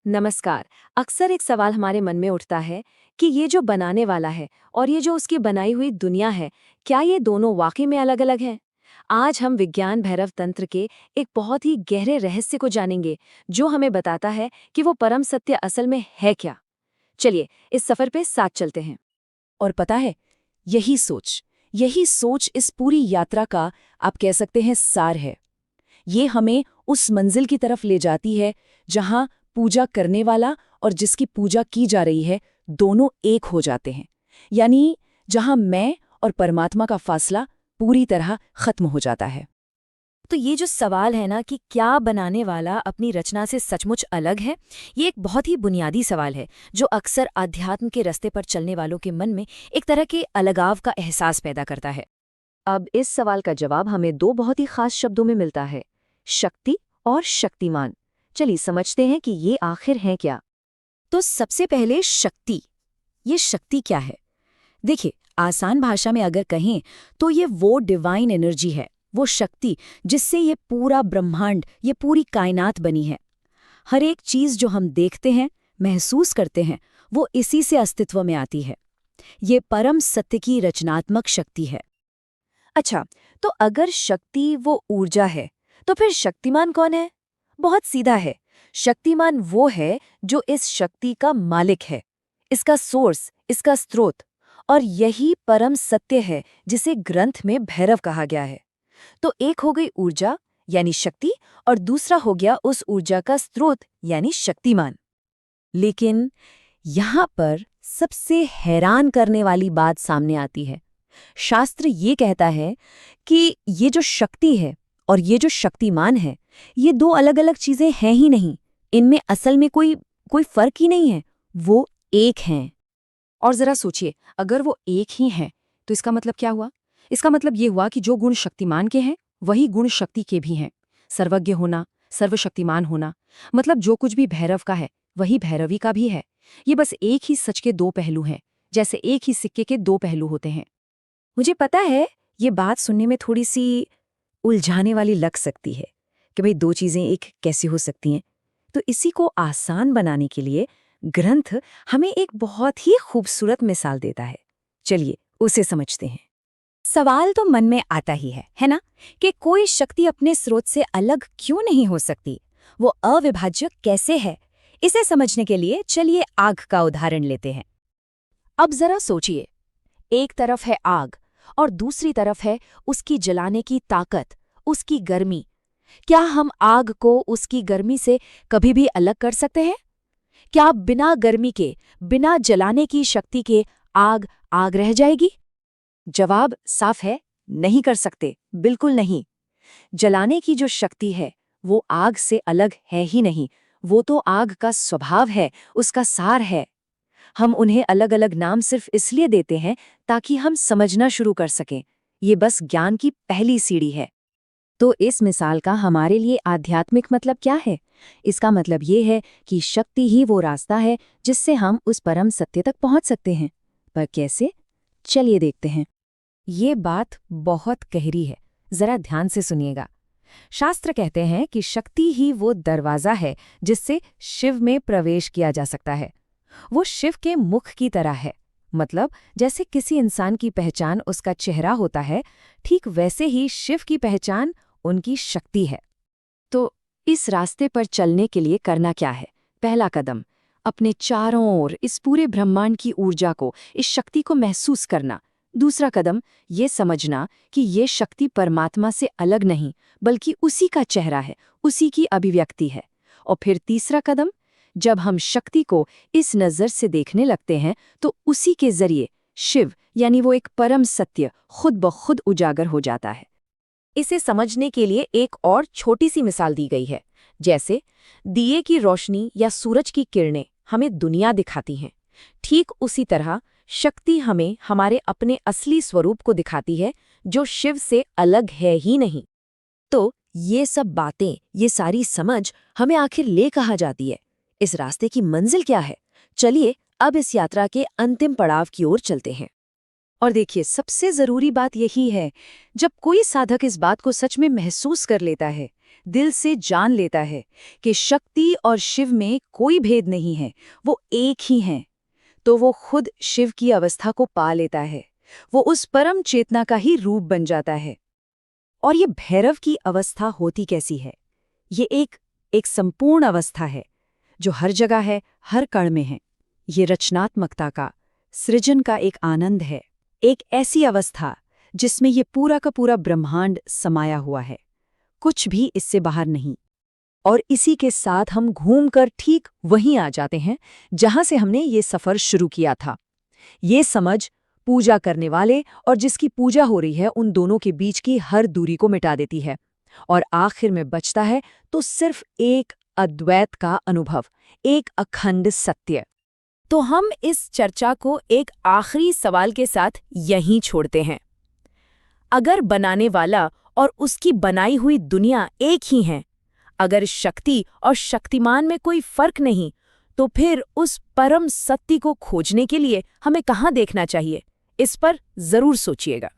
नमस्कार। अक्सर एक सवाल हमारे मन में उठता है कि ये जो बनाने वाला है और ये जो उसकी बनाई हुई दुनिया है, क्या ये दोनों वाकई में अलग-अलग हैं? आज हम विज्ञान भैरव तंत्र के एक बहुत ही गहरे रहस्य को जानेंगे, जो हमें बताता है कि वो परम सत्य असल में है क्या। चलिए, इस सफर पे साथ चलते हैं। और पता है, यही सोच इस पूरी यात्रा का आप कह सकते हैं सार है। ये हमें उस मंजिल की तरफ ले जाती है जहां पूजा करने वाला और जिसकी पूजा की जा रही है दोनों एक हो जाते हैं। यानी जहां मैं और परमात्मा का फासला पूरी तरह खत्म हो जाता है। तो ये जो सवाल है ना कि क्या बनाने वाला अपनी रचना से सचमुच अलग है, ये एक बहुत ही बुनियादी सवाल है जो अक्सर आध्यात्म के रास्ते पर चलने वालों के मन में एक तरह के अलगाव का एहसास पैदा करता है। अब इस सवाल का जवाब हमें दो बहुत ही खास शब्दों में मिलता है, शक्ति और शक्तिमान। चलिए समझते हैं कि ये आखिर है क्या। तो सबसे पहले शक्ति। ये शक्ति क्या है? देखिए, आसान भाषा में अगर कहें तो ये वो डिवाइन एनर्जी है, वो शक्ति जिससे ये पूरा ब्रह्मांड, ये पूरी कायनात बनी है। हर एक चीज जो हम देखते हैं, महसूस करते हैं, वो इसी से अस्तित्व में आती है। ये परम सत्य की रचनात्मक शक्ति है। अच्छा, तो अगर शक्ति वो ऊर्जा है, तो फिर शक्तिमान कौन है? बहुत सीधा है। शक्तिमान वो है जो इस शक्ति का मालिक है, इसका सोर्स, इसका स्रोत। और यही परम सत्य है जिसे ग्रंथ में भैरव कहा गया है। तो एक हो गई ऊर्जा यानी शक्ति, और दूसरा हो गया उस ऊर्जा का स्रोत यानी शक्तिमान। लेकिन यहाँ पर सबसे हैरान करने वाली बात सामने आती है। शास्त्र ये कहता है कि ये जो शक्ति है और ये जो शक्तिमान है, ये दो अलग-अलग चीजें हैं ही नहीं। इनमें असल में कोई फर्क ही नहीं है। वो एक हैं। और जरा सोचिए, अगर वो एक ही हैं, तो इसका मतलब क्या हुआ? इसका मतलब ये हुआ कि जो गुण शक्तिमान के हैं, वही गुण शक्ति के भी हैं। सर्वज्ञ होना, सर्वशक्तिमान होना, मतलब जो कुछ भी भैरव का है, वही भैरवी का भी है। ये बस एक ही सच के दो पहलू हैं, जैसे एक ही सिक्के के दो पहलू होते हैं। मुझे पता है, ये बात सुनने में थोड़ी सी उलझाने वाली लग सकती है कि भाई दो चीजें एक कैसी हो सकती हैं। तो इसी को आसान बनाने के लिए ग्रंथ हमें एक बहुत ही खूबसूरत मिसाल देता है। चलिए उसे समझते हैं। सवाल तो मन में आता ही है ना, कि कोई शक्ति अपने स्रोत से अलग क्यों नहीं हो सकती? वो अविभाज्य कैसे है? इसे समझने के लिए चलिए आग का उदाहरण लेते हैं। अब जरा सोचिए, एक तरफ है आग और दूसरी तरफ है उसकी जलाने की ताकत, उसकी गर्मी। क्या हम आग को उसकी गर्मी से कभी भी अलग कर सकते हैं? क्या बिना गर्मी के, बिना जलाने की शक्ति के आग आग रह जाएगी? जवाब साफ है, नहीं कर सकते, बिल्कुल नहीं। जलाने की जो शक्ति है, वो आग से अलग है ही नहीं। वो तो आग का स्वभाव है, उसका सार है। हम उन्हें अलग अलग नाम सिर्फ इसलिए देते हैं ताकि हम समझना शुरू कर सकें। ये बस ज्ञान की पहली सीढ़ी है। तो इस मिसाल का हमारे लिए आध्यात्मिक मतलब क्या है? इसका मतलब ये है कि शक्ति ही वो रास्ता है जिससे हम उस परम सत्य तक पहुंच सकते हैं। पर कैसे? चलिए देखते हैं। ये बात बहुत गहरी है, जरा ध्यान से सुनिएगा। शास्त्र कहते हैं कि शक्ति ही वो दरवाजा है जिससे शिव में प्रवेश किया जा सकता है। वो शिव के मुख की तरह है। मतलब जैसे किसी इंसान की पहचान उसका चेहरा होता है, ठीक वैसे ही शिव की पहचान उनकी शक्ति है। तो इस रास्ते पर चलने के लिए करना क्या है? पहला कदम, अपने चारों ओर इस पूरे ब्रह्मांड की ऊर्जा को, इस शक्ति को महसूस करना। दूसरा कदम, ये समझना कि ये शक्ति परमात्मा से अलग नहीं, बल्कि उसी का चेहरा है, उसी की अभिव्यक्ति है। और फिर तीसरा कदम, जब हम शक्ति को इस नज़र से देखने लगते हैं, तो उसी के जरिए शिव यानी वो एक परम सत्य खुद ब खुद उजागर हो जाता है। इसे समझने के लिए एक और छोटी सी मिसाल दी गई है। जैसे दिए की रोशनी या सूरज की किरणें हमें दुनिया दिखाती हैं, ठीक उसी तरह शक्ति हमें हमारे अपने असली स्वरूप को दिखाती है, जो शिव से अलग है ही नहीं। तो ये सब बातें, ये सारी समझ हमें आखिर ले कहाँ जाती है? इस रास्ते की मंजिल क्या है? चलिए अब इस यात्रा के अंतिम पड़ाव की ओर चलते हैं। और देखिए, सबसे जरूरी बात यही है, जब कोई साधक इस बात को सच में महसूस कर लेता है, दिल से जान लेता है कि शक्ति और शिव में कोई भेद नहीं है, वो एक ही हैं, तो वो खुद शिव की अवस्था को पा लेता है। वो उस परम चेतना का ही रूप बन जाता है। और ये भैरव की अवस्था होती कैसी है? ये एक संपूर्ण अवस्था है, जो हर जगह है, हर कण में है। ये रचनात्मकता का, सृजन का एक आनंद है। एक ऐसी अवस्था जिसमें ये पूरा का पूरा ब्रह्मांड समाया हुआ है, कुछ भी इससे बाहर नहीं। और इसी के साथ हम घूमकर ठीक वहीं आ जाते हैं जहां से हमने ये सफर शुरू किया था। ये समझ पूजा करने वाले और जिसकी पूजा हो रही है, उन दोनों के बीच की हर दूरी को मिटा देती है। और आखिर में बचता है तो सिर्फ एक अद्वैत का अनुभव, एक अखंड सत्य। तो हम इस चर्चा को एक आखिरी सवाल के साथ यहीं छोड़ते हैं। अगर बनाने वाला और उसकी बनाई हुई दुनिया एक ही हैं, अगर शक्ति और शक्तिमान में कोई फर्क नहीं, तो फिर उस परम सत्य को खोजने के लिए हमें कहाँ देखना चाहिए? इस पर जरूर सोचिएगा।